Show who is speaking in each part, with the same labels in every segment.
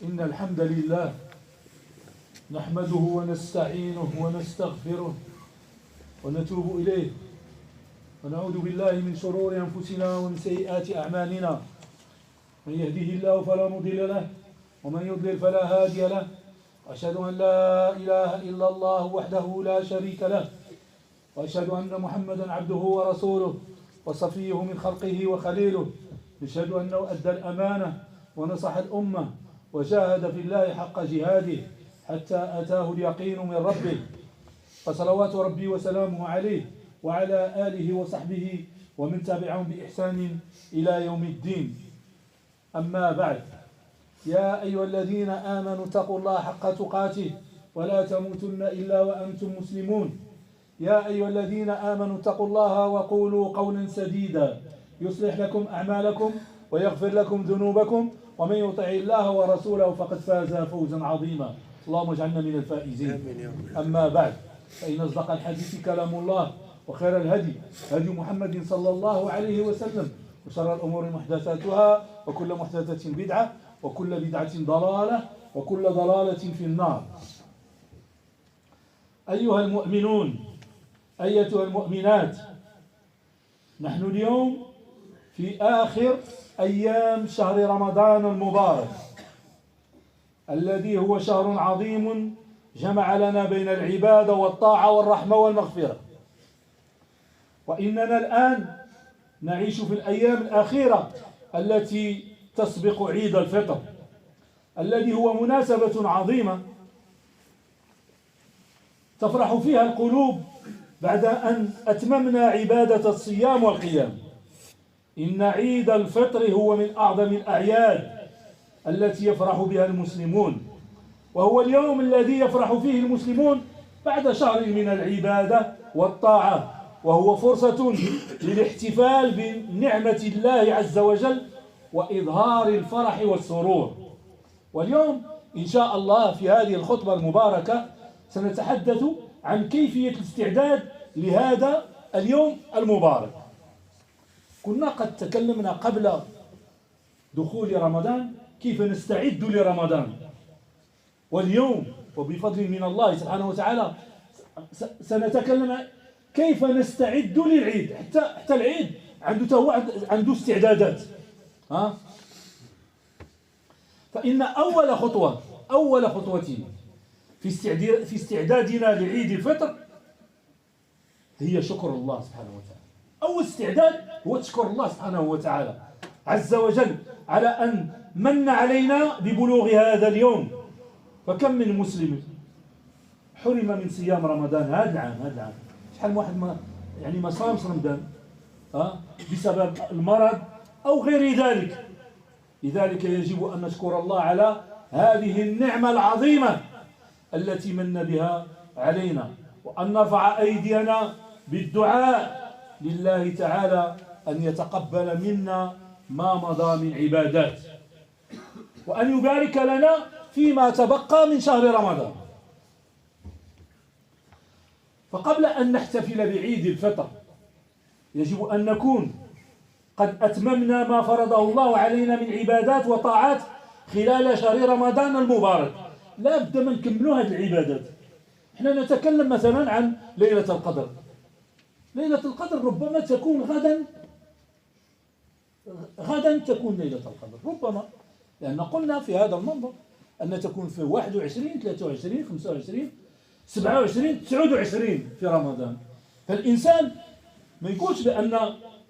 Speaker 1: إن الحمد لله نحمده ونستعينه ونستغفره ونتوب إليه ونعوذ بالله من شرور أنفسنا ومن سيئات أعمالنا. من يهده الله فلا مضل له ومن يضلل فلا هادي له. أشهد أن لا إله إلا الله وحده لا شريك له وأشهد أن محمدا عبده ورسوله وصفيه من خلقه وخليله. نشهد أنه أدى الأمانة ونصح الأمة وجاهد في الله حق جهاده حتى أتاه اليقين من ربه، فصلوات ربي وسلامه عليه وعلى آله وصحبه ومن تبعهم بإحسان إلى يوم الدين. أما بعد، يا أيها الذين آمنوا اتقوا الله حق تقاته ولا تموتن إلا وأنتم مسلمون. يا أيها الذين آمنوا اتقوا الله وقولوا قولا سديدا يصلح لكم أعمالكم ويغفر لكم ذنوبكم، ومن يطع الله ورسوله فقد فاز فوزا عظيما. اللهم اجعلنا من الفائزين. أما بعد، فإن أصدق الحديث كلام الله، وخير الهدي هدي محمد صلى الله عليه وسلم، وشر الأمور محدثاتها، وكل محدثة بدعة، وكل بدعة ضلالة، وكل ضلالة في النار. أيها المؤمنون، أيتها المؤمنات، نحن اليوم في آخر أيام شهر رمضان المبارك، الذي هو شهر عظيم جمع لنا بين العبادة والطاعة والرحمة والمغفرة. وإننا الآن نعيش في الأيام الأخيرة التي تسبق عيد الفطر، الذي هو مناسبة عظيمة تفرح فيها القلوب بعد أن أتممنا عبادة الصيام والقيام. إن عيد الفطر هو من أعظم الأعياد التي يفرح بها المسلمون، وهو اليوم الذي يفرح فيه المسلمون بعد شهر من العبادة والطاعة، وهو فرصة للاحتفال بنعمة الله عز وجل وإظهار الفرح والسرور. واليوم إن شاء الله في هذه الخطبة المباركة سنتحدث عن كيفية الاستعداد لهذا اليوم المبارك. كنا قد تكلمنا قبل دخول رمضان كيف نستعد لرمضان، واليوم وبفضل من الله سبحانه وتعالى سنتكلم كيف نستعد للعيد. حتى العيد عنده استعدادات. فإن أول خطوة في استعدادنا لعيد الفطر هي شكر الله سبحانه وتعالى. أول استعداد هو تشكر الله سبحانه وتعالى عز وجل على أن من علينا ببلوغ هذا اليوم. فكم من مسلم حرم من صيام رمضان هذا العام. شحال واحد ما صامش رمضان بسبب المرض أو غير ذلك. لذلك يجب أن نشكر الله على هذه النعمة العظيمة التي من بها علينا، وأن نرفع أيدينا بالدعاء لله تعالى أن يتقبل منا ما مضى من عبادات، وأن يبارك لنا فيما تبقى من شهر رمضان. فقبل أن نحتفل بعيد الفطر يجب أن نكون قد أتممنا ما فرضه الله علينا من عبادات وطاعات خلال شهر رمضان المبارك. لا بد من نكملوا هذه العبادات. احنا نتكلم مثلا عن ليلة القدر. ليلة القدر ربما تكون غدا تكون ليلة القدر ربما، لأن قلنا في هذا المنظر أن تكون في 21 23 25 27 29 في رمضان. فالإنسان ما يقولش بأن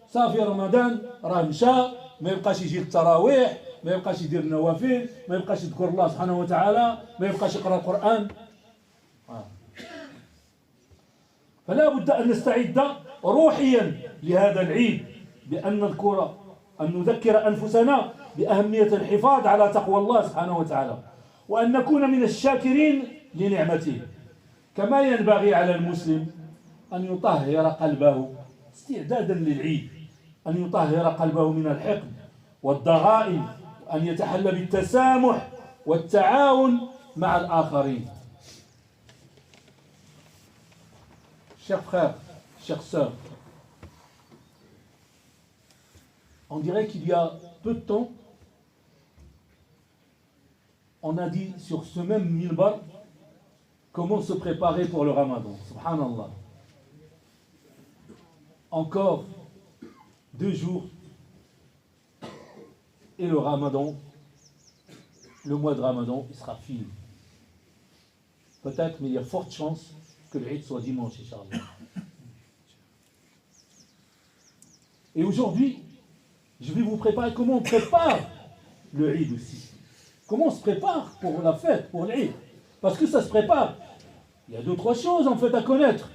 Speaker 1: صافي رمضان راه مشى، ما يبقاش يجي التراويح، ما يبقاش يدير النوافل، ما يبقاش يذكر الله سبحانه وتعالى، ما يبقاش يقرأ القرآن. فلا بد أن نستعد روحيا لهذا العيد، بأن نذكر أنفسنا بأهمية الحفاظ على تقوى الله سبحانه وتعالى، وأن نكون من الشاكرين لنعمته. كما ينبغي على المسلم أن يطهر قلبه استعدادا للعيد، أن يطهر قلبه من الحقد والضغائن، وأن يتحلى بالتسامح والتعاون مع الآخرين. Chers frères, chères sœurs, on dirait qu'il y a peu de temps, on a dit sur ce même minbar comment se préparer pour le Ramadan. Subhanallah. Encore 2 jours et le Ramadan, le mois de Ramadan, il sera fini. Peut-être, mais il y a forte chance que le Eid soit dimanche, Inch'Allah. Et aujourd'hui, je vais vous préparer comment on prépare le Eid aussi. Comment on se prépare pour la fête, pour l'Eid. Parce que ça se prépare. Il y a 2-3 choses en fait à connaître.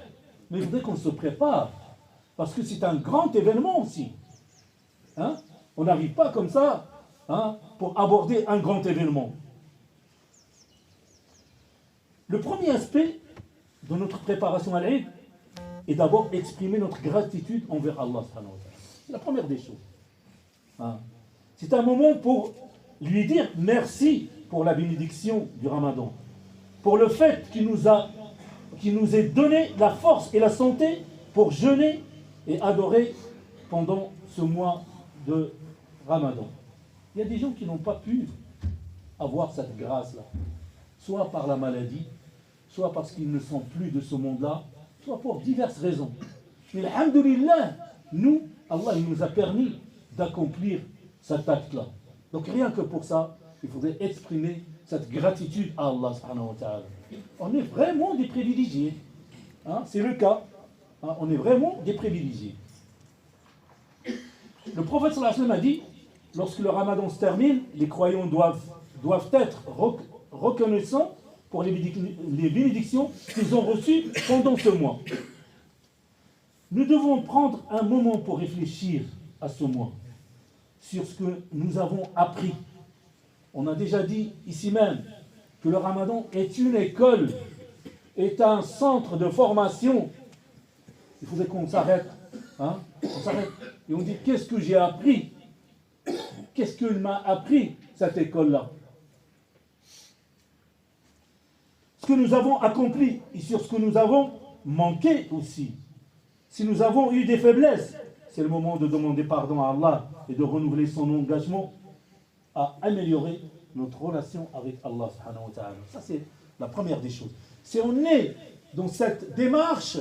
Speaker 1: Mais il faudrait qu'on se prépare. Parce que c'est un grand événement aussi. Hein? On n'arrive pas comme ça pour aborder un grand événement. Le premier aspect de notre préparation à l'Eid est d'abord exprimer notre gratitude envers Allah. C'est la première des choses. C'est un moment pour lui dire merci pour la bénédiction du Ramadan. Pour le fait qu'il nous ait donné la force et la santé pour jeûner et adorer pendant ce mois de Ramadan. Il y a des gens qui n'ont pas pu avoir cette grâce-là, soit par la maladie, soit parce qu'ils ne sont plus de ce monde-là, soit pour diverses raisons. Mais alhamdoulilah, nous, Allah il nous a permis d'accomplir cet acte-là. Donc rien que pour ça, il faudrait exprimer cette gratitude à Allah subhanahu wa ta'ala. On est vraiment des privilégiés. C'est le cas. On est vraiment des privilégiés. Le prophète sallallahu alayhi wa sallam a dit, lorsque le Ramadan se termine, les croyants doivent être reconnaissants pour les bénédictions qu'ils ont reçues pendant ce mois. Nous devons prendre un moment pour réfléchir à ce mois, sur ce que nous avons appris. On a déjà dit ici même que le Ramadan est une école, est un centre de formation. Il faudrait qu'on s'arrête. On s'arrête et on dit qu'est-ce que j'ai appris? Qu'est-ce que m'a appris cette école-là? Ce que nous avons accompli et sur ce que nous avons manqué aussi. Si nous avons eu des faiblesses, c'est le moment de demander pardon à Allah et de renouveler son engagement à améliorer notre relation avec Allah subhanahu wa ta'ala. Ça c'est la première des choses. Si on est dans cette démarche,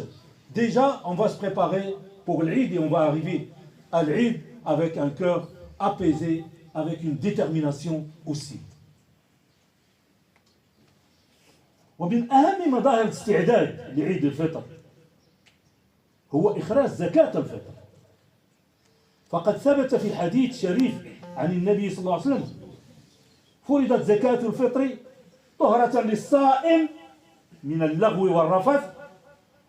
Speaker 1: déjà on va se préparer pour l'Eid et on va arriver à l'Eid avec un cœur apaisé, avec une détermination aussi. ومن أهم مظاهر الاستعداد لعيد الفطر هو إخراج زكاة الفطر. فقد ثبت في الحديث الشريف عن النبي صلى الله عليه وسلم فرضت زكاة الفطر طهرة للصائم من اللغو والرفث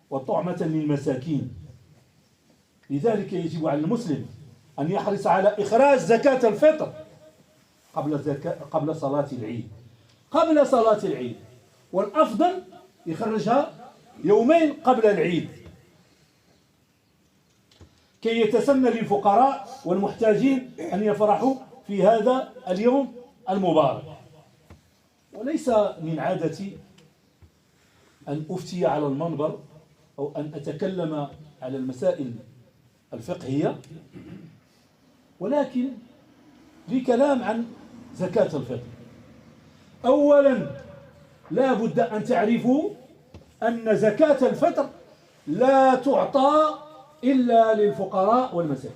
Speaker 1: وطعمة للمساكين. لذلك يجب على المسلم أن يحرص على إخراج زكاة الفطر قبل صلاة العيد. قبل صلاة العيد. والأفضل يخرجها يومين قبل العيد كي يتسنى للفقراء والمحتاجين أن يفرحوا في هذا اليوم المبارك. وليس من عادتي أن أفتي على المنبر أو أن أتكلم على المسائل الفقهية، ولكن لي كلام عن زكاة الفطر. أولا لا بد أن تعرفوا أن زكاة الفطر لا تعطى إلا للفقراء والمساكين.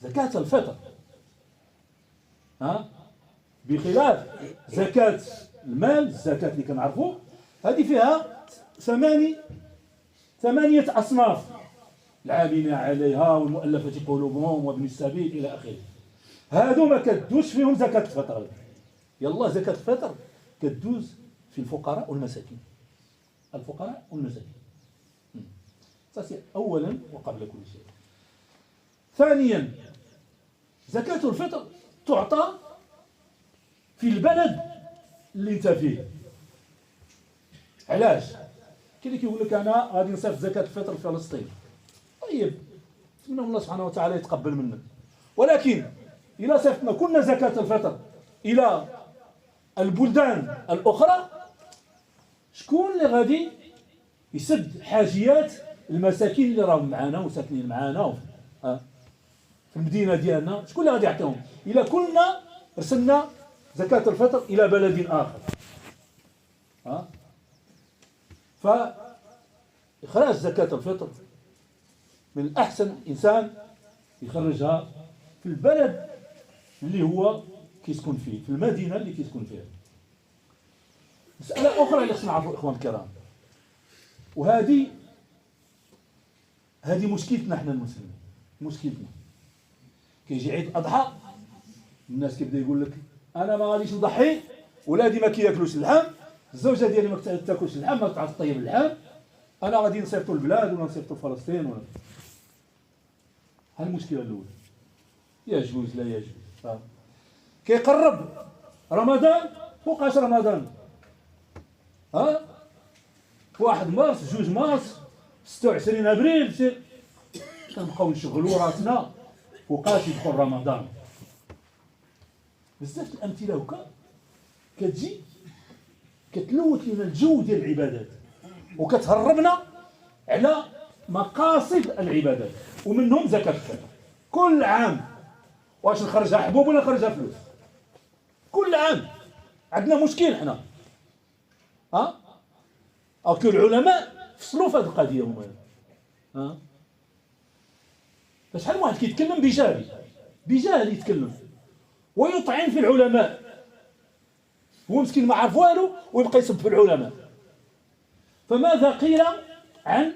Speaker 1: زكاة الفطر بخلاف زكاة المال، الزكاة اللي كنعرفوا هذه فيها ثمانية أصناف: العاملين عليها والمؤلفة قلوبهم وابن السبيل إلى آخره. هادو ما كدوش فيهم زكاة الفطر. يلا زكاة الفطر كدوز في الفقراء والمساكين. الفقراء والمساكين. ça أولا وقبل كل شيء. ثانيا زكاة الفطر تعطى في البلد اللي انت فيه. علاش؟ كاين اللي كيقول لك انا غادي نصيفط زكاة الفطر في فلسطين. طيب نتمنى الله سبحانه وتعالى يتقبل منك. ولكن إذا صيفطنا كلنا زكاة الفطر إلى البلدان الأخرى، شكون اللي غادي يسد حاجيات المساكين اللي راهم معانا وساكنين معانا في المدينة ديالنا؟ شكون اللي غادي يعطيهم؟ إلا كلنا رسلنا زكاة الفطر إلى بلد آخر، فإخراج زكاة الفطر من الأحسن الإنسان يخرجها في البلد اللي هو كيسكن فيه، في المدينة اللي كيسكن فيها. مسألة أخرى اللي خصنا نعرفوا إخوان الكرام، وهذه مشكلتنا احنا المسلمين. مشكلتنا كيجي عيد الأضحى الناس كيبدا يقول لك أنا ما غاديش نضحي، ولادي ما كياكلوش اللحم، الزوجة ديالي ما كتاكلش اللحم، ما تعرف طيب اللحم، أنا غادي نصيفطوا البلاد ولا نصيفطوا فلسطين ولا. ها المشكلة الأولى، يجوز لا يجوز. كيقرب رمضان، فوقاش رمضان؟ 1 مارس 2 مارس 26 ابريل كنبقاو نشغلوا راسنا فوقاش يدخل رمضان. بزاف الامثله هكا كتجي كتلوث لنا الجو ديال العبادات وكتهربنا على مقاصد العبادات، ومنهم زكاة الفطر. كل عام واش نخرجها حبوب ولا نخرجها فلوس؟ كل عام عندنا مشكل حنا. أو العلماء فصلوا في هذه القضية هما. فشحال واحد كيتكلم بجهل يتكلم ويطعن في العلماء، هو مسكين ما عرف والو ويبقى يسب في العلماء. فماذا قيل عن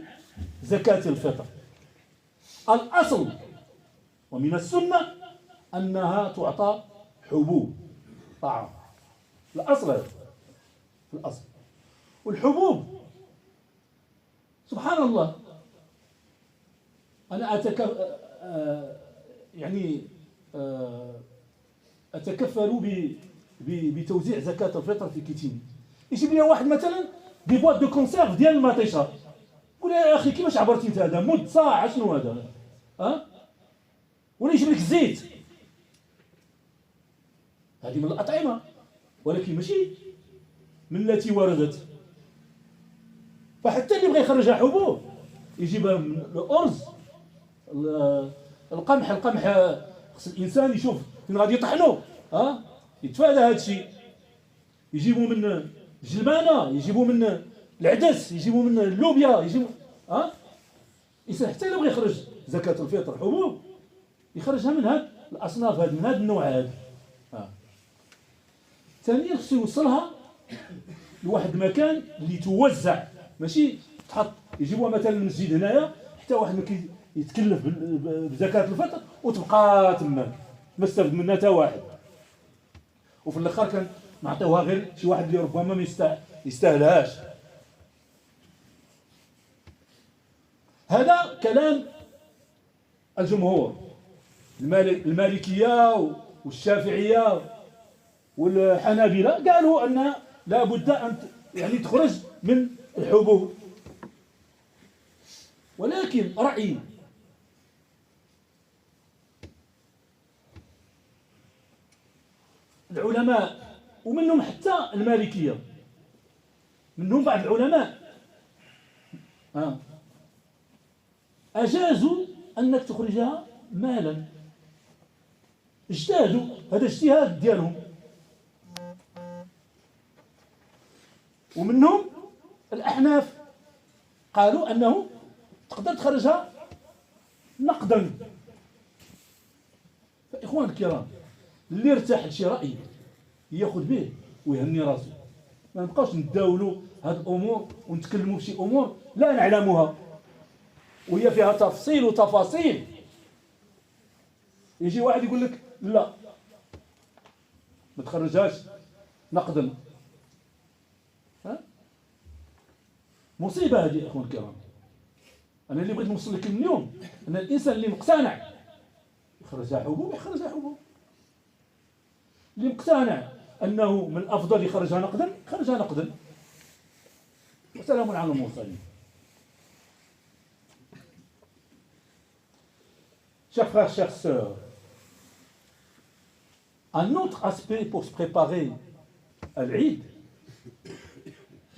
Speaker 1: زكاة الفطر؟ الأصل ومن السنة أنها تعطى حبوب طعام. الأصل هذا في الأصل. والحبوب سبحان الله، أنا أتكفل بتوزيع زكاة الفطر في كيتيني. يجيب لي واحد مثلا دي بواط دو كونسيرف ديال المطيشه، قول يا اخي كيفاش عبرتي انت هذا مد صاع شنو هذا؟ ولا يجيب لك الزيت، هذه من الأطعمة ولكن ماشي من التي وردت. فحتى اللي بغى يخرجها حبوب يجيبها من الأرز، القمح خص الإنسان يشوف فين غادي يطحنو، يتفادى هذا الشيء. يجيبوا من الجلمانة، يجيبوا من العدس، يجيبوا من اللوبيا، يجيبوا إنسان حتى اللي بغى يخرج زكاة الفطر حبوب يخرجها من هاد الأصناف، هاد من هاد النوع هذا. ثانيا خصو يوصلها لواحد المكان اللي توزع، ماشي تحط يجيبوها مثلا من المسجد هنايا حتى واحد ما يتكلف بزكاة الفطر وتبقى تما ما استفد منها حتى واحد، وفي الاخر كان نعطيوها غير شي واحد اللي ربما ما يستاهلهاش. هذا كلام الجمهور، المالكية والشافعية والحنابلة قالوا أن لا بد أن تخرج من الحبوب. ولكن رأي العلماء ومنهم حتى المالكية، منهم بعض العلماء أجازوا أنك تخرجها مالا، اجتهدوا، هذا اجتهاد ديالهم. ومنهم الأحناف قالوا أنه تقدر تخرجها نقدا. فإخوان الكرام، اللي ارتاح لشي رأي ياخذ به ويهني راسه، ما نبقاوش نداولوا هاد الأمور ونتكلموا بشي أمور لا نعلمها وهي فيها تفصيل وتفاصيل. يجي واحد يقول لك لا ما تخرجهاش نقدا، مصيبة هذه أخوان الكرام. أنا اللي بغيت نوصل لكم اليوم أن الإنسان اللي مقتنع يخرجها حبوب يخرجها حبوب، اللي مقتنع أنه من الأفضل يخرجها نقدا يخرجها نقدا. وسلام على المرسلين. Chers frères, chères sœurs, un autre aspect pour se préparer à l'Eid,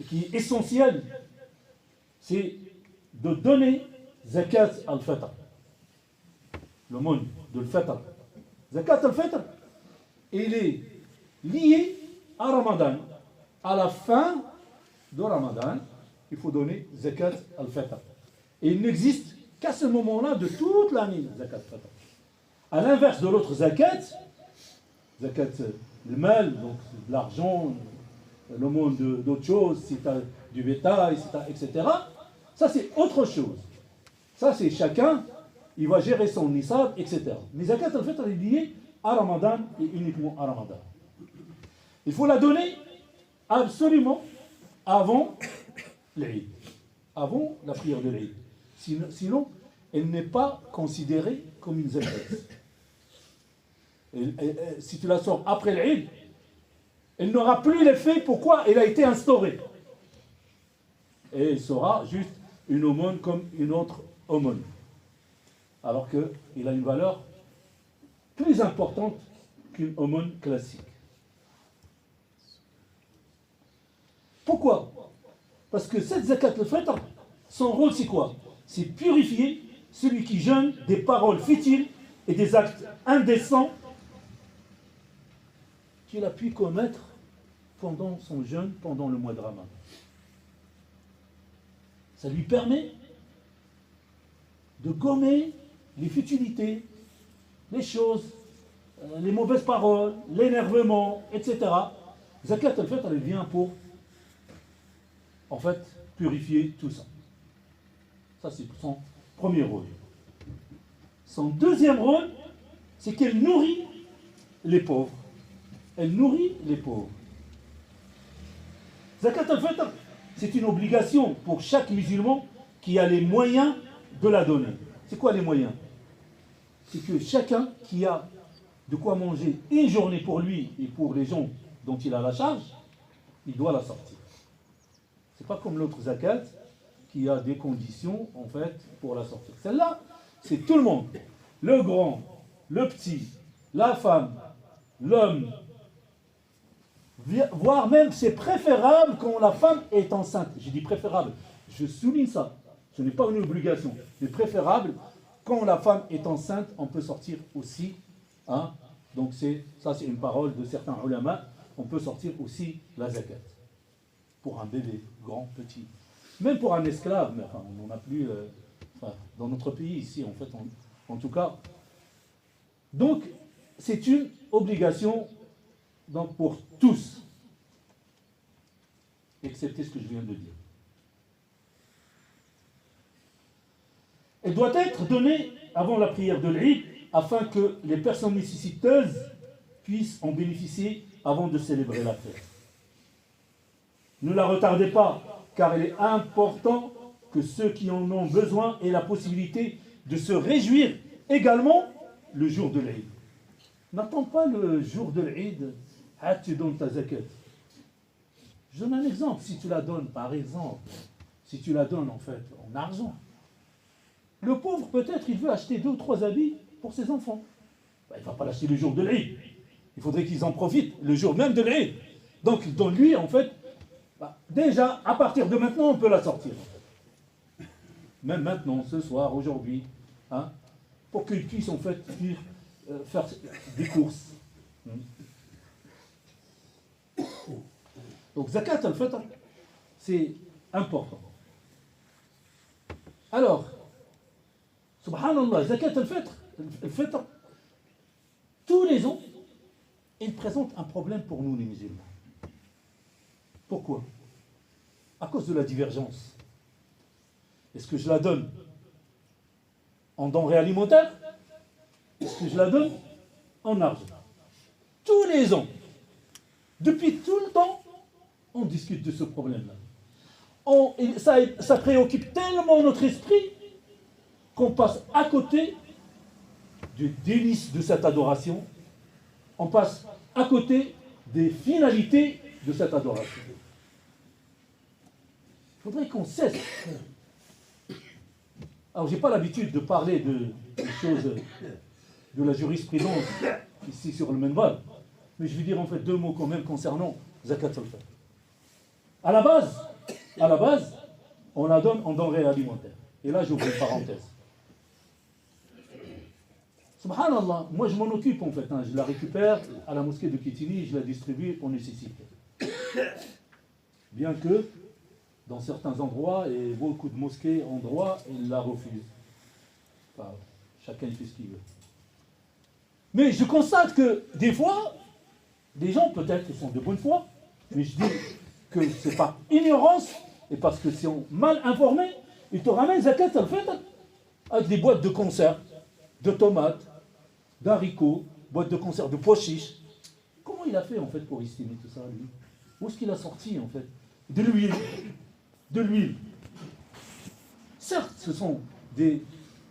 Speaker 1: qui est essentiel, c'est de donner zakat al-fitr, le monde de al-fitr. Zakat al-fitr, il est lié à Ramadan. À la fin de Ramadan, il faut donner zakat al-fitr. Et il n'existe qu'à ce moment-là de toute l'année, zakat al-fitr. À l'inverse de l'autre zakat, zakat le mal, donc de l'argent, l'aumône d'autres choses, si tu as du bétail, si etc. Ça c'est autre chose. Ça c'est chacun, il va gérer son nisab, etc. Mais zakat al-fitr est lié à Ramadan et uniquement à Ramadan. Il faut la donner absolument avant l'Eid, avant la prière de l'Eid. Sinon, elle n'est pas considérée comme une zakat. Si tu la sors après l'Eid, elle n'aura plus l'effet pourquoi elle a été instaurée. Et elle sera juste une aumône comme une autre aumône. Alors qu'il a une valeur plus importante qu'une aumône classique. Pourquoi? Parce que cette zakat al-fitr, son rôle c'est quoi? C'est purifier celui qui jeûne des paroles futiles et des actes indécents qu'il a pu commettre pendant son jeûne, pendant le mois de Ramadan. Ça lui permet de gommer les futilités, les choses, les mauvaises paroles, l'énervement, etc. Zakat al-fitr, elle vient pour, en fait, purifier tout ça. Ça, c'est son premier rôle. Son deuxième rôle, c'est qu'elle nourrit les pauvres. Elle nourrit les pauvres. Zakat al-fitr, c'est une obligation pour chaque musulman qui a les moyens de la donner. C'est quoi les moyens? C'est que chacun qui a de quoi manger une journée pour lui et pour les gens dont il a la charge, il doit la sortir. C'est pas comme l'autre zakat qui a des conditions en fait pour la sortir. Celle-là, c'est tout le monde. Le grand, le petit, la femme, l'homme, voire même c'est préférable quand la femme est enceinte. Je dis préférable, je souligne ça. Ce n'est pas une obligation, mais préférable quand la femme est enceinte, on peut sortir aussi. Hein? Donc ça c'est une parole de certains ulama. On peut sortir aussi la zakat pour un bébé, grand, petit. Même pour un esclave, mais enfin, on n'en a plus dans notre pays ici en fait, en tout cas. Donc c'est une obligation donc, pour tous, excepté ce que je viens de dire. Elle doit être donnée avant la prière de l'Eid afin que les personnes nécessiteuses puissent en bénéficier avant de célébrer la fête. Ne la retardez pas, car il est important que ceux qui en ont besoin aient la possibilité de se réjouir également le jour de l'Eid. N'attends pas le jour de l'Eid, tu donnes ta zakat. Je donne un exemple. Si tu la donnes, par exemple, si tu la donnes en fait en argent, le pauvre peut-être il veut acheter 2 ou 3 habits pour ses enfants. Il ne va pas l'acheter le jour de l'Eid. Il faudrait qu'ils en profitent le jour même de l'Eid. Donc dans lui en fait, déjà à partir de maintenant on peut la sortir. En fait. Même maintenant, ce soir, aujourd'hui, hein, pour qu'ils puissent en fait faire des courses. Donc zakat al-fitr, c'est important. Alors, subhanallah, zakat al-fitr, tous les ans, il présente un problème pour nous les musulmans. Pourquoi? À cause de la divergence. Est-ce que je la donne en denrées alimentaires? Est-ce que je la donne en argent? Tous les ans, depuis tout le temps, on discute de ce problème-là. Ça préoccupe tellement notre esprit qu'on passe à côté du délice de cette adoration. On passe à côté des finalités de cette adoration. Il faudrait qu'on cesse. Alors, je n'ai pas l'habitude de parler de choses de la jurisprudence ici sur le minbar, mais je vais dire en fait 2 mots quand même concernant zakat al-fitr. À la base, on la donne en denrées alimentaires. Et là, j'ouvre une parenthèse. Subhanallah, moi je m'en occupe en fait, hein. Je la récupère à la mosquée de Kétini, je la distribue aux nécessités. Bien que, dans certains endroits, et beaucoup de mosquées en droit, ils la refusent. Enfin, chacun fait ce qu'il veut. Mais je constate que, des fois, des gens peut-être sont de bonne foi, mais je dis que c'est par ignorance, et parce que si on mal informés, ils te ramènent zakat al-fitr avec des boîtes de conserve, de tomates, d'haricots, boîtes de conserve, de pois chiches. Comment il a fait en fait pour estimer tout ça, lui? Où est-ce qu'il a sorti en fait? De l'huile. De l'huile. Certes, ce sont des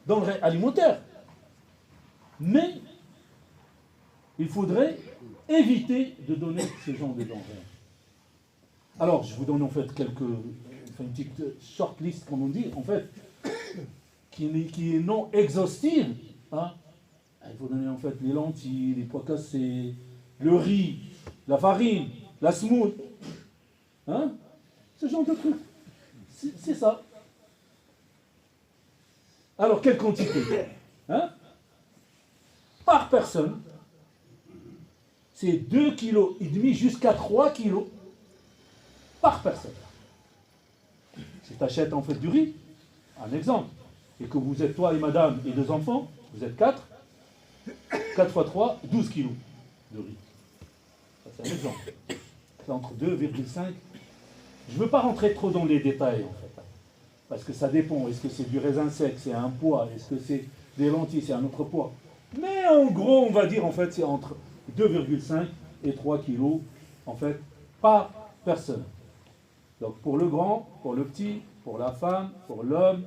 Speaker 1: denrées alimentaires, mais il faudrait éviter de donner ce genre de denrées. Alors, je vous donne en fait une petite short list, comme on dit, en fait, qui est non exhaustive. Hein. Il faut donner en fait les lentilles, les pois cassés, le riz, la farine, la semoule. Hein? Ce genre de trucs. C'est ça. Alors, quelle quantité? Hein? Par personne, c'est 2,5 kg jusqu'à 3 kg par personne. Si tu achètes en fait du riz, un exemple, et que vous êtes toi et madame et 2 enfants, vous êtes 4, 4 fois 3, 12 kg de riz. Ça, c'est un exemple. C'est entre 2,5. Je ne veux pas rentrer trop dans les détails en fait, parce que ça dépend. Est-ce que c'est du raisin sec, c'est un poids? Est-ce que c'est des lentilles, c'est un autre poids? Mais en gros, on va dire en fait, c'est entre 2,5 et 3 kg en fait par personne. Donc pour le grand, pour le petit, pour la femme, pour l'homme,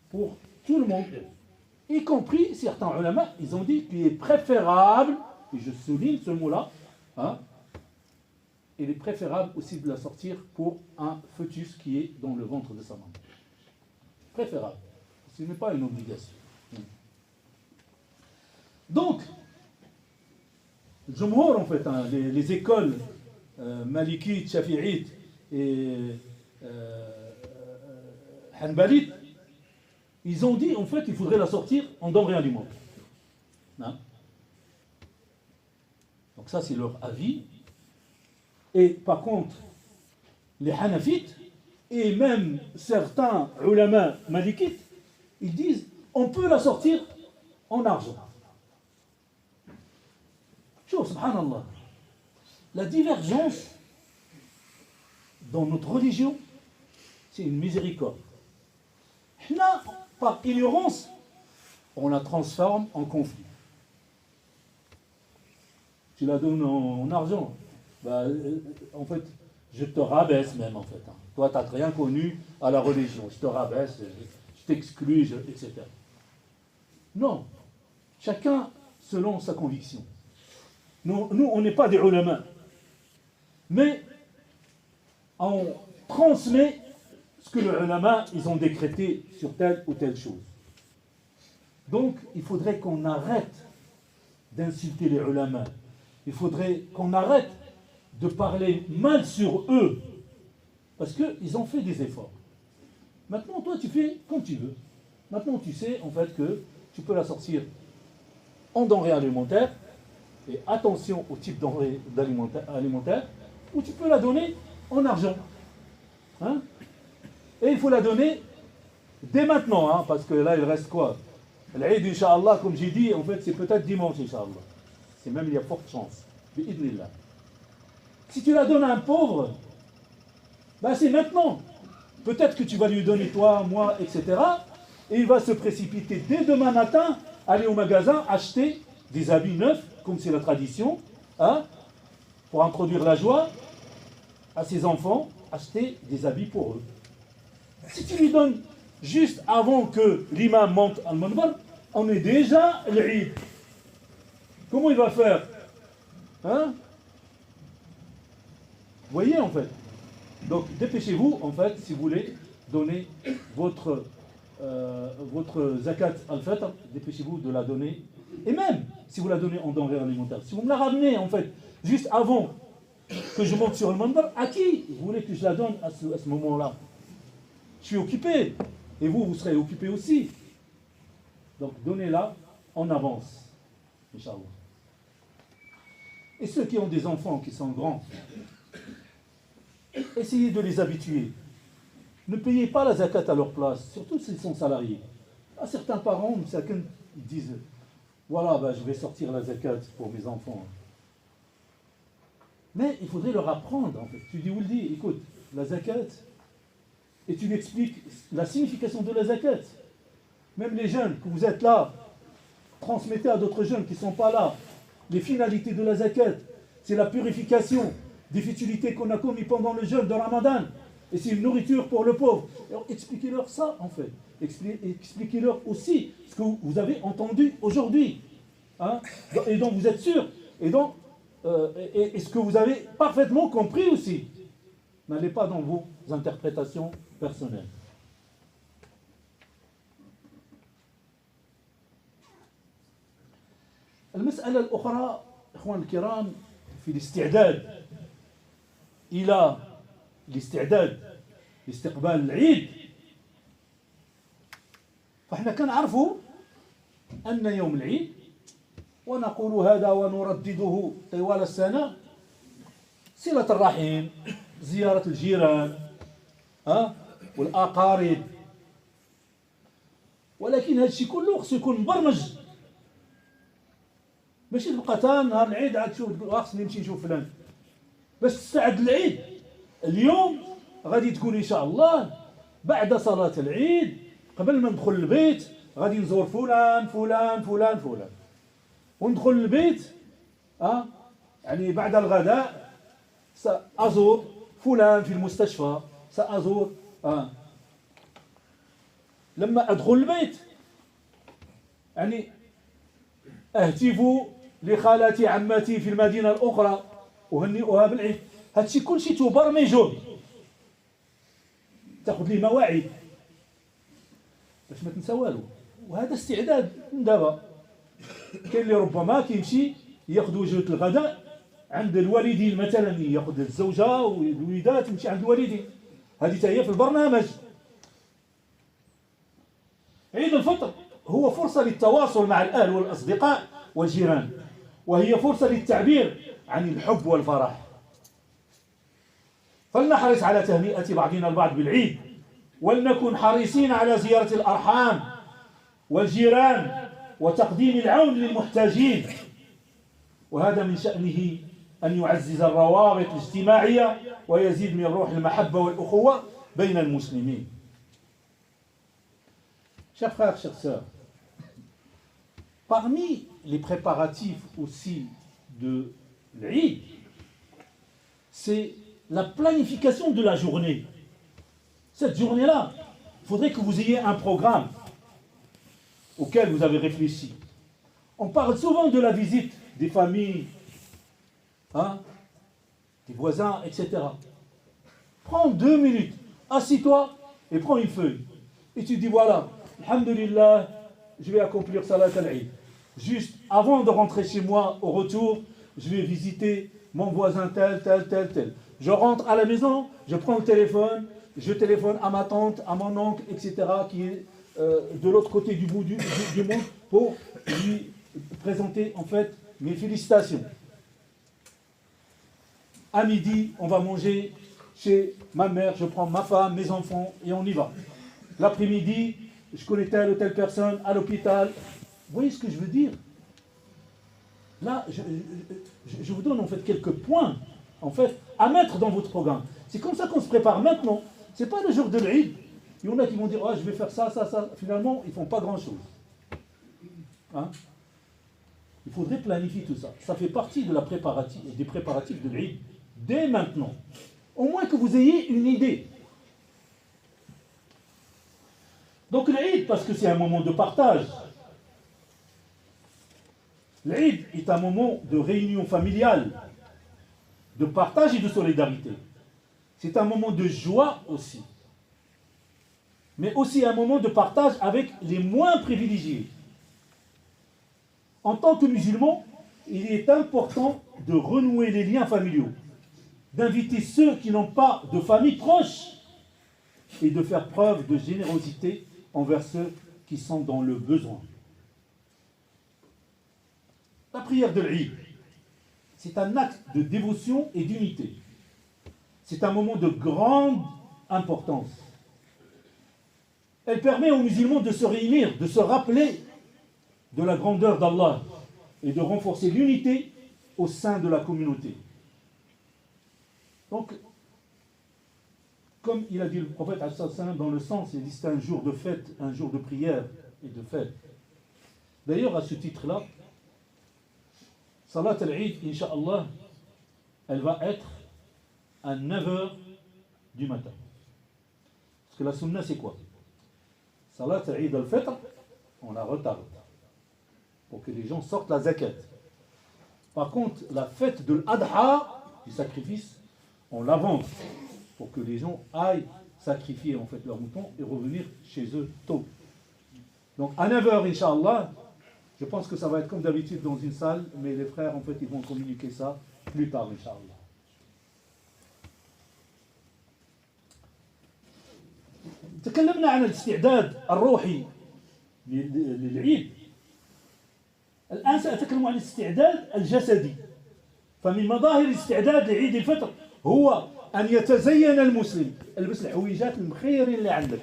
Speaker 1: pour tout le monde, y compris certains ulama, ils ont dit qu'il est préférable, et je souligne ce mot-là, hein, il est préférable aussi de la sortir pour un fœtus qui est dans le ventre de sa maman. Préférable. Ce n'est pas une obligation. Donc, Jumhur, en fait, hein, les écoles malikites, shafi'ites et hanbalites, ils ont dit, en fait, il faudrait la sortir en denrées alimentaires. Hein? Donc ça, c'est leur avis. Et par contre, les hanafites, et même certains ulama malikites, ils disent, on peut la sortir en argent. Chouf, subhanallah. La divergence dans notre religion, c'est une miséricorde. Là, par ignorance, on la transforme en conflit. Tu la donnes en argent, bah, en fait, je te rabaisse même en fait. Hein. Toi, tu n'as rien connu à la religion. Je te rabaisse, je t'exclus, etc. Non. Chacun selon sa conviction. Nous on n'est pas des ulama. Mais on transmet ce que les ulama, ils ont décrété sur telle ou telle chose. Donc, il faudrait qu'on arrête d'insulter les ulama. Il faudrait qu'on arrête de parler mal sur eux. Parce qu'ils ont fait des efforts. Maintenant, toi, tu fais comme tu veux. Maintenant, tu sais, en fait, que tu peux la sortir en denrées alimentaires. Et attention au type denrées alimentaires. Ou tu peux la donner en argent. Hein? Et il faut la donner dès maintenant, hein, parce que là, il reste quoi? L'Aïd, Inch'Allah, comme j'ai dit, en fait, c'est peut-être dimanche, Inch'Allah. C'est même, il y a forte chance. Bi'idnillah. Si tu la donnes à un pauvre, ben c'est maintenant. Peut-être que tu vas lui donner, toi, moi, etc. Et il va se précipiter dès demain matin, aller au magasin, acheter des habits neufs, comme c'est la tradition, hein, pour introduire la joie à ses enfants, acheter des habits pour eux. Si tu lui donnes juste avant que l'imam monte al manbar, on est déjà l'Eid. Comment il va faire? Hein? Vous voyez en fait. Donc dépêchez-vous en fait si vous voulez donner votre zakat al-fitr, dépêchez-vous de la donner. Et même si vous la donnez en denrées alimentaires, si vous me la ramenez en fait juste avant que je monte sur le manbar, à qui vous voulez que je la donne à ce moment-là? Je suis occupé. Et vous serez occupé aussi. Donc donnez-la on avance, Inch'Allah. Et ceux qui ont des enfants qui sont grands, essayez de les habituer. Ne payez pas la zakat à leur place, surtout s'ils sont salariés. À certains parents, ils disent, voilà, je vais sortir la zakat pour mes enfants. Mais il faudrait leur apprendre, en fait. Tu dis, Ouldi, écoute, la zakat, et tu lui expliques la signification de la zakat. Même les jeunes, que vous êtes là, transmettez à d'autres jeunes qui ne sont pas là. Les finalités de la zakat, c'est la purification des futilités qu'on a commises pendant le jeûne de Ramadan. Et c'est une nourriture pour le pauvre. Alors expliquez-leur ça, en fait. Expliquez-leur aussi ce que vous avez entendu aujourd'hui. Hein, et dont vous êtes sûr. Et ce que vous avez parfaitement compris aussi. N'allez pas dans vos interprétations personnelles. المسألة الأخرى إخوان الكرام في الاستعداد إلى لاستقبال العيد. فإحنا كنعرفوا أن يوم العيد ونقول هذا ونردده طوال السنة صلة الرحم، زيارة الجيران والأقارب، ولكن هذا الشيء كله خصو يكون مبرمج. ماشي تبقى تا نهار العيد عاد تشوف تقول خصني نمشي نشوف فلان. باش تستعد للعيد اليوم غادي تكون ان شاء الله بعد صلاة العيد قبل ما ندخل البيت غادي نزور فلان فلان فلان فلان وندخل البيت يعني بعد الغداء سأزور فلان في المستشفى سأزور لما أدخل البيت يعني أهتف لخالتي عمتي في المدينة الأخرى أهنئها بالعيد. هادشي كلشي تبرمجه تاخذ ليه مواعيد باش ما تنسى والو. وهذا استعداد من دابا. كاين اللي ربما كيمشي ياخذ وجبة الغداء عند الوالدين مثلا، ياخذ الزوجة والوليدات يمشي عند الوالدين، هذه حتى هي في البرنامج. عيد الفطر هو فرصة للتواصل مع الأهل والأصدقاء والجيران، وهي فرصة للتعبير عن الحب والفرح. فلنحرص على تهنئة بعضنا البعض بالعيد، ولنكن حريصين على زيارة الأرحام والجيران وتقديم العون للمحتاجين. وهذا من شأنه أن يعزز الروابط الاجتماعية ويزيد من روح المحبة والأخوة بين المسلمين. Chers frères, chères sœurs, parmi les préparatifs aussi de l'Eid, c'est la planification de la journée. Cette journée-là, il faudrait que vous ayez un programme auquel vous avez réfléchi. On parle souvent de la visite des familles, des voisins, etc. Prends 2 minutes, assis-toi et prends une feuille. Et tu dis voilà, alhamdulillah, je vais accomplir Salat al-Eid. Juste avant de rentrer chez moi, au retour, je vais visiter mon voisin tel. Je rentre à la maison, je prends le téléphone, je téléphone à ma tante, à mon oncle, etc., qui est de l'autre côté du bout du monde, pour lui présenter en fait mes félicitations. À midi, on va manger chez ma mère, je prends ma femme, mes enfants, et on y va. L'après-midi, je connais telle ou telle personne à l'hôpital. Vous voyez ce que je veux dire? Là, je vous donne en fait quelques points en fait, à mettre dans votre programme. C'est comme ça qu'on se prépare maintenant. Ce n'est pas le jour de l'Eid. Il y en a qui vont dire, je vais faire ça. Finalement, ils ne font pas grand-chose. Il faudrait planifier tout ça. Ça fait partie de des préparatifs de l'Eid dès maintenant. Au moins que vous ayez une idée. Donc l'Eid, parce que c'est un moment de partage. L'Eid est un moment de réunion familiale, de partage et de solidarité. C'est un moment de joie aussi. Mais aussi un moment de partage avec les moins privilégiés. En tant que musulmans, il est important de renouer les liens familiaux, d'inviter ceux qui n'ont pas de famille proche et de faire preuve de générosité envers ceux qui sont dans le besoin. La prière de l'Eid, c'est un acte de dévotion et d'unité. C'est un moment de grande importance. Elle permet aux musulmans de se réunir, de se rappeler de la grandeur d'Allah et de renforcer l'unité au sein de la communauté. Donc, comme il a dit le prophète dans le sens, il dit c'est un jour de fête, un jour de prière et de fête. D'ailleurs, à ce titre-là, Salat al-Eid, Inch'Allah, elle va être à 9h du matin. Parce que la sunna, c'est quoi? Salat al-Eid al-Fitr, on la retarde pour que les gens sortent la zakat. Par contre, la fête de l'Adha, du sacrifice, on l'avance pour que les gens aillent sacrifier en fait leurs moutons et revenir chez eux tôt. Donc à 9h, Inch'Allah, je pense que ça va être comme d'habitude dans une salle, mais les frères, en fait, ils vont communiquer ça plus tard, Inch'Allah. تكلمنا عن الاستعداد الروحي للعيد. الآن سأتكلم عن الاستعداد الجسدي. فمن مظاهر الاستعداد لعيد الفطر هو أن يتزين المسلم، البس الحويجات المخيرين اللي عندك.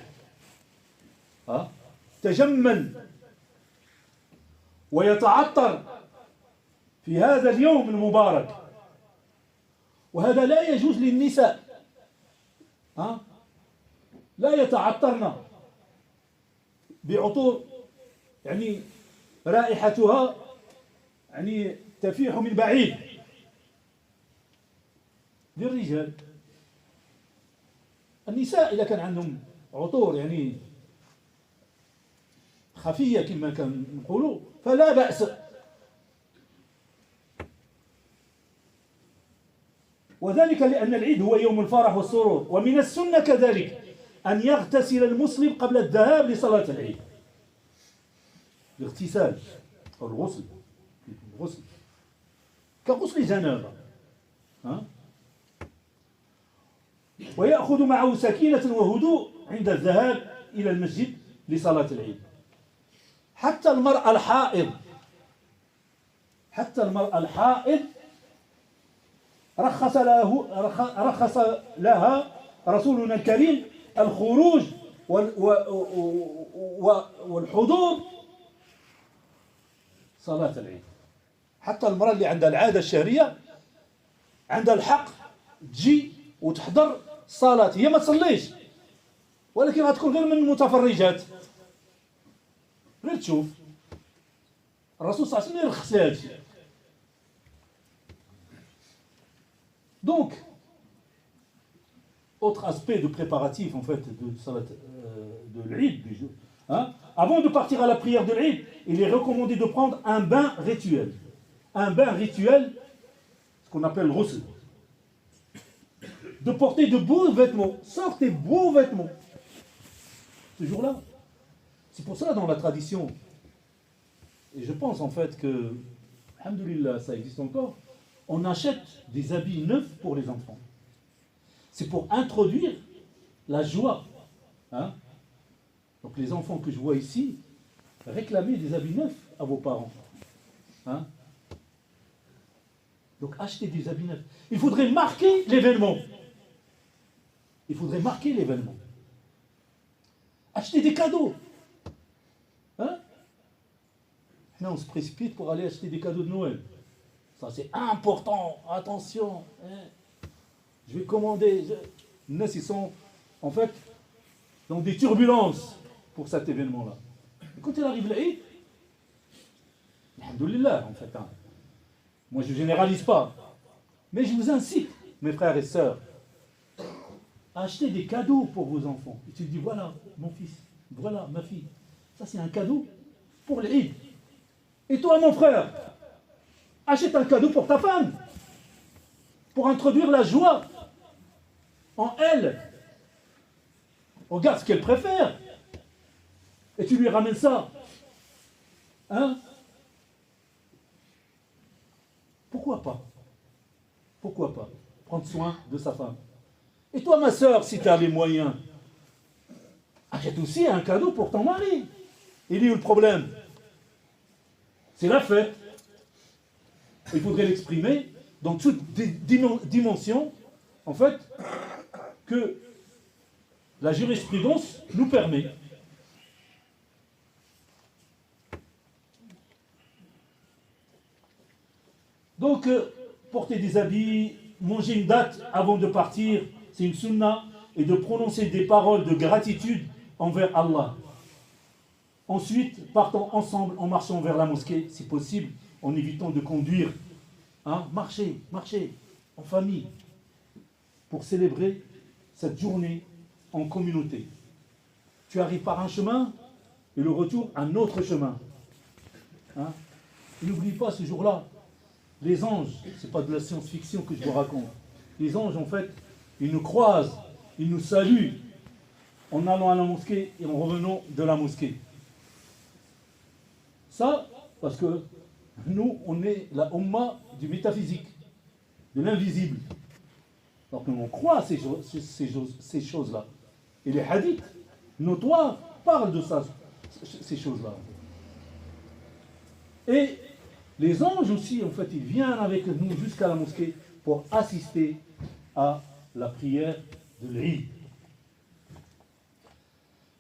Speaker 1: تجمل ويتعطر في هذا اليوم المبارك. وهذا لا يجوز للنساء. لا يتعطرن بعطور يعني رائحتها يعني تفيح من بعيد. للرجال النساء إذا كان عندهم عطور يعني خفية كما كان نقولوا فلا بأس. وذلك لأن العيد هو يوم الفرح والسرور. ومن السنة كذلك أن يغتسل المسلم قبل الذهاب لصلاة العيد. الاغتسال أو الغسل كغسل جنابة. ويأخذ معه سكينة وهدوء عند الذهاب إلى المسجد لصلاة العيد. حتى المرأة الحائض رخص لها رسولنا الكريم الخروج والحضور صلاة العيد. حتى المرأة اللي عندها العادة الشهرية عندها الحق تجي وتحضر صلاة. هي ما تصليش ولكن غتكون غير من المتفرجات، غير تشوف. الرسول صلى الله عليه وسلم يرخص لها هادشي. Donc, autre aspect de préparatif en fait de salat de l'Eid, avant de partir à la prière de l'Eid, il est recommandé de prendre un bain rituel. Un bain rituel, ce qu'on appelle le ghusl. De porter de beaux vêtements, sortez beaux vêtements. Ce jour-là. C'est pour cela dans la tradition, et je pense en fait que, alhamdoulilah, ça existe encore, on achète des habits neufs pour les enfants. C'est pour introduire la joie. Donc les enfants que je vois ici, réclamez des habits neufs à vos parents. Donc achetez des habits neufs. Il faudrait marquer l'événement. Achetez des cadeaux. Là, on se précipite pour aller acheter des cadeaux de Noël. Ça, c'est important. Attention. Je vais commander. Nous, ils sont, en fait, dans des turbulences pour cet événement-là. Et quand il arrive l'Eid, alhamdoulilah, en fait. Moi, je ne généralise pas. Mais je vous incite, mes frères et sœurs, à acheter des cadeaux pour vos enfants. Et tu te dis, voilà, mon fils, voilà, ma fille. Ça, c'est un cadeau pour l'Eid. Et toi, mon frère, achète un cadeau pour ta femme, pour introduire la joie en elle. Regarde ce qu'elle préfère. Et tu lui ramènes ça. Pourquoi pas? Prendre soin de sa femme. Et toi, ma sœur, si tu as les moyens, achète aussi un cadeau pour ton mari. Il est où le problème? C'est la fête. il faudrait l'exprimer dans toute dimension, en fait, que la jurisprudence nous permet. Donc, porter des habits, manger une date avant de partir, c'est une sunna, et de prononcer des paroles de gratitude envers Allah. Ensuite, partons ensemble en marchant vers la mosquée, si possible, en évitant de conduire. Marcher en famille, pour célébrer cette journée en communauté. Tu arrives par un chemin, et le retour, un autre chemin. N'oublie pas ce jour-là, les anges, ce n'est pas de la science-fiction que je vous raconte. Les anges, en fait, ils nous croisent, ils nous saluent en allant à la mosquée et en revenant de la mosquée. Ça, parce que nous, on est la Ummah du métaphysique, de l'invisible. Donc on croit ces choses-là. Et les hadiths notoires parlent de ça, ces choses-là. Et les anges aussi, en fait, ils viennent avec nous jusqu'à la mosquée pour assister à la prière de l'Eid.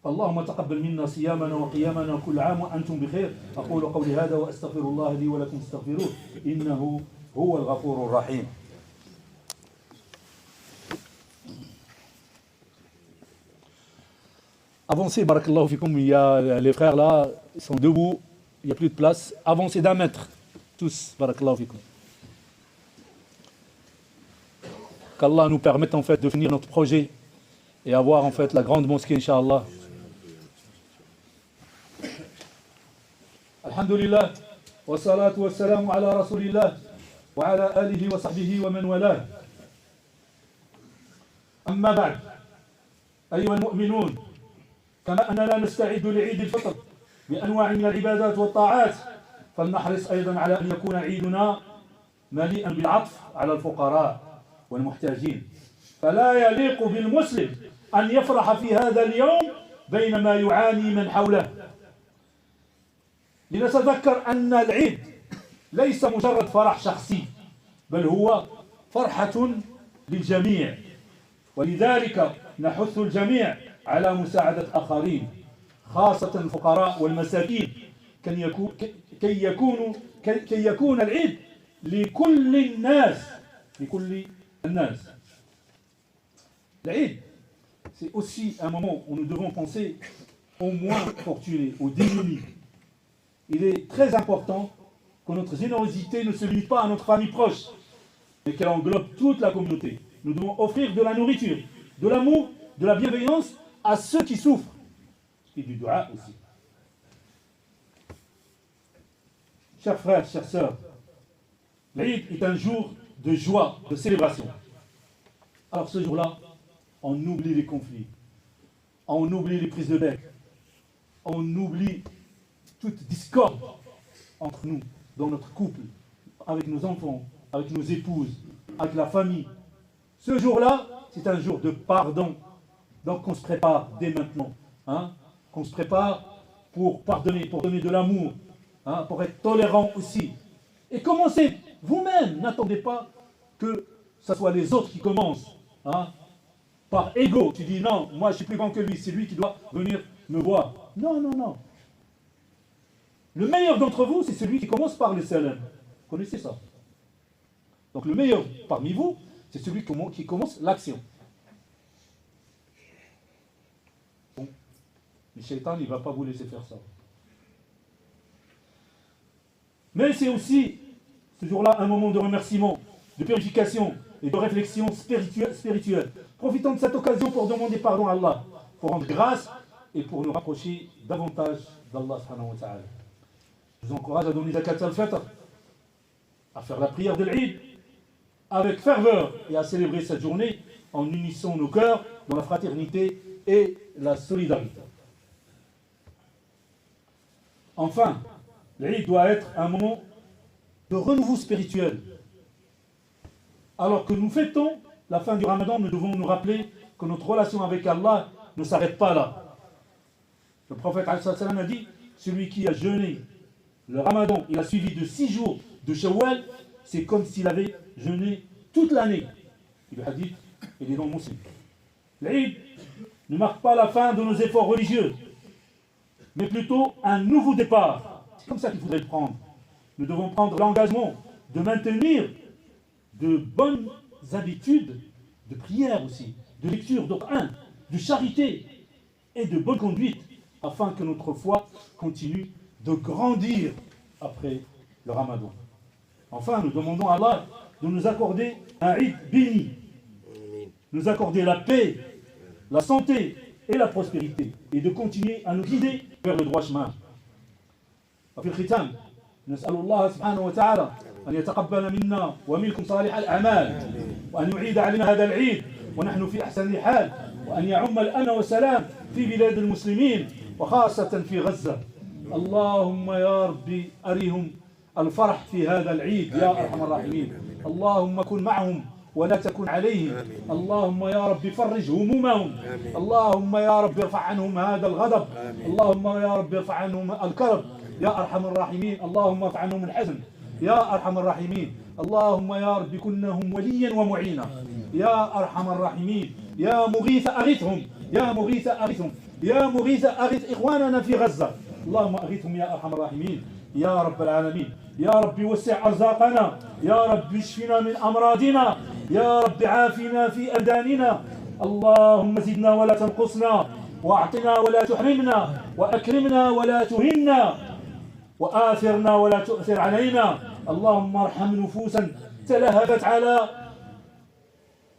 Speaker 1: اللهم تقبل منا صيامنا وقيامنا كل عام وأنتم بخير. أقول قولي هذا وأستغفر الله لي ولكم استغفروه إنه هو الغفور الرحيم. Avancez, barakallahu fikum, il y a les frères là, ils sont debout, il n'y a plus de place. Avancez d'1 mètre, tous, barakallahu fikum. Qu'Allah nous permette en fait de finir notre projet et avoir en fait la grande mosquée, Inch'Allah. Alhamdulillah, wa salatu wa salam ala rasulillah, wa ala alihi wa sahbihi wa man walah. Amma ba'd, ayyuha al-mu'minun, كما أننا نستعد لعيد الفطر بأنواع من العبادات والطاعات فلنحرص أيضا على أن يكون عيدنا مليئا بالعطف على الفقراء والمحتاجين فلا يليق بالمسلم أن يفرح في هذا اليوم بينما يعاني من حوله. لنتذكر أن العيد ليس مجرد فرح شخصي بل هو فرحة للجميع ولذلك نحث الجميع على مساعدة آخرين خاصة الفقراء والمساكين كي يكون العيد لكل الناس. L'Aïd, c'est aussi un moment où nous devons penser aux moins fortunés, aux démunis. Il est très important que notre générosité ne se limite pas à notre famille proche, mais qu'elle englobe toute la communauté. Nous devons offrir de la nourriture, de l'amour, de la bienveillance à ceux qui souffrent, et du dua aussi. Chers frères, chères sœurs, l'Aïd est un jour de joie, de célébration. Alors ce jour-là, on oublie les conflits, on oublie les prises de bec, on oublie toute discorde entre nous, dans notre couple, avec nos enfants, avec nos épouses, avec la famille. Ce jour-là, c'est un jour de pardon. Donc qu'on se prépare dès maintenant, qu'on se prépare pour pardonner, pour donner de l'amour, pour être tolérant aussi. Et commencez vous-même, n'attendez pas que ce soit les autres qui commencent. Par ego, tu dis non, moi je suis plus grand que lui, c'est lui qui doit venir me voir. Non. Le meilleur d'entre vous, c'est celui qui commence par le salam. Vous connaissez ça? Donc le meilleur parmi vous, c'est celui qui commence l'action. Le shaitan, il ne va pas vous laisser faire ça. Mais c'est aussi, ce jour-là, un moment de remerciement, de purification et de réflexion spirituelle. Profitons de cette occasion pour demander pardon à Allah, pour rendre grâce et pour nous rapprocher davantage d'Allah subhanahu wa ta'ala. Je vous encourage à donner zakat al-fitr, à faire la prière de l'Eid avec ferveur et à célébrer cette journée en unissant nos cœurs dans la fraternité et la solidarité. Enfin, l'Eid doit être un moment de renouveau spirituel. Alors que nous fêtons la fin du Ramadan, nous devons nous rappeler que notre relation avec Allah ne s'arrête pas là. Le prophète a dit, celui qui a jeûné le Ramadan, il a suivi de 6 jours de Shawwal, c'est comme s'il avait jeûné toute l'année. Et le hadith, il est dans le Muslim. L'Eid ne marque pas la fin de nos efforts religieux, mais plutôt un nouveau départ. C'est comme ça qu'il faudrait le prendre. Nous devons prendre l'engagement de maintenir de bonnes habitudes de prière aussi, de lecture, de Coran, de charité et de bonne conduite, afin que notre foi continue de grandir après le Ramadan. Enfin, nous demandons à Allah de nous accorder un Eid béni, nous accorder la paix, la santé et la prospérité, et de continuer à nous guider vers le droit chemin. وفي الختام نسأل الله سبحانه وتعالى أن يتقبل منا ومنكم صالح الأعمال، وأن يعيد علينا هذا العيد ونحن في أحسن حال، وأن يعم الأمن والسلام في بلاد المسلمين وخاصة في غزة. اللهم يا ربي أريهم الفرح في هذا العيد يا أرحم الراحمين. اللهم كن معهم ولا تكن عليهم. اللهم يا رب فرج همومهم. اللهم يا رب ارفع عنهم هذا الغضب. اللهم يا رب ارفع عنهم الكرب يا أرحم الراحمين. اللهم ارفع عنهم الحزن يا أرحم الراحمين. اللهم يا رب كن لهم وليا ومعينا يا أرحم الراحمين. يا مغيث أغثهم، يا مغيث أغثهم، يا مغيث أغث إخواننا في غزة. اللهم أغثهم يا أرحم الراحمين يا رب العالمين. يا رب وسع أرزاقنا، يا رب اشفنا من أمراضنا، يا رب عافنا في أبداننا. اللهم زدنا ولا تنقصنا، واعطنا ولا تحرمنا، وأكرمنا ولا تهنا، وآثرنا ولا تؤثر علينا. اللهم ارحم نفوسا تلهفت على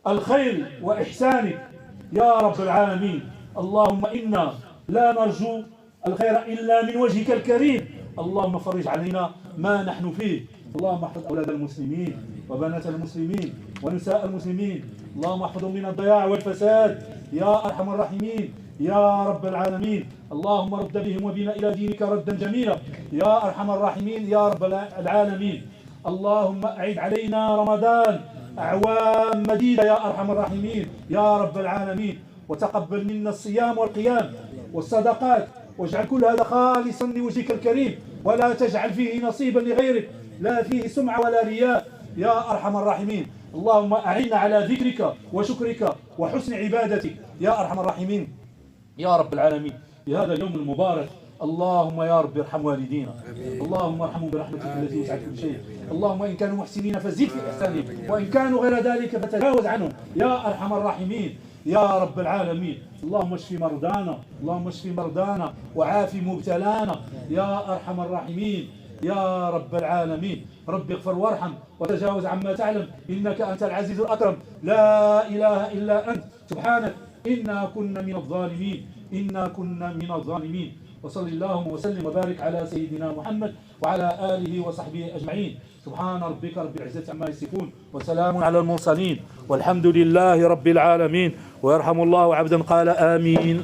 Speaker 1: الخير وإحسانك يا رب العالمين. اللهم إنا لا نرجو الخير إلا من وجهك الكريم. اللهم فرج علينا ما نحن فيه. اللهم احفظ أولاد المسلمين وبنات المسلمين ونساء المسلمين. اللهم احفظهم من الضياع والفساد يا أرحم الراحمين يا رب العالمين. اللهم رد بهم وبنا إلى دينك ردا جميلا يا أرحم الراحمين يا رب العالمين. اللهم أعد علينا رمضان أعوام مديدة يا أرحم الراحمين يا رب العالمين. وتقبل منا الصيام والقيام والصدقات، واجعل كل هذا خالصا لوجهك الكريم، ولا تجعل فيه نصيبا لغيرك، لا فيه سمعة ولا رياء يا أرحم الراحمين. اللهم أعنا على ذكرك وشكرك وحسن عبادتك يا أرحم الراحمين يا رب العالمين. في هذا اليوم المبارك اللهم يا رب ارحم والدينا، اللهم ارحمهم برحمتك التي وسعت كل شيء. اللهم إن كانوا محسنين فزد في إحسانهم، وإن كانوا غير ذلك فتجاوز عنهم يا أرحم الراحمين يا رب العالمين. اللهم اشف مرضانا، اللهم اشف مرضانا وعاف مبتلانا يا أرحم الراحمين يا رب العالمين. رب اغفر وارحم وتجاوز عما تعلم، إنك أنت العزيز الأكرم، لا إله إلا أنت سبحانك إنا كنا من الظالمين، إنا كنا من الظالمين. وصل اللهم وسلم وبارك على سيدنا محمد وعلى آله وصحبه أجمعين. سبحان ربك رب العزة عما يصفون وسلام على المرسلين والحمد لله رب العالمين. ويرحم الله عبدا قال آمين.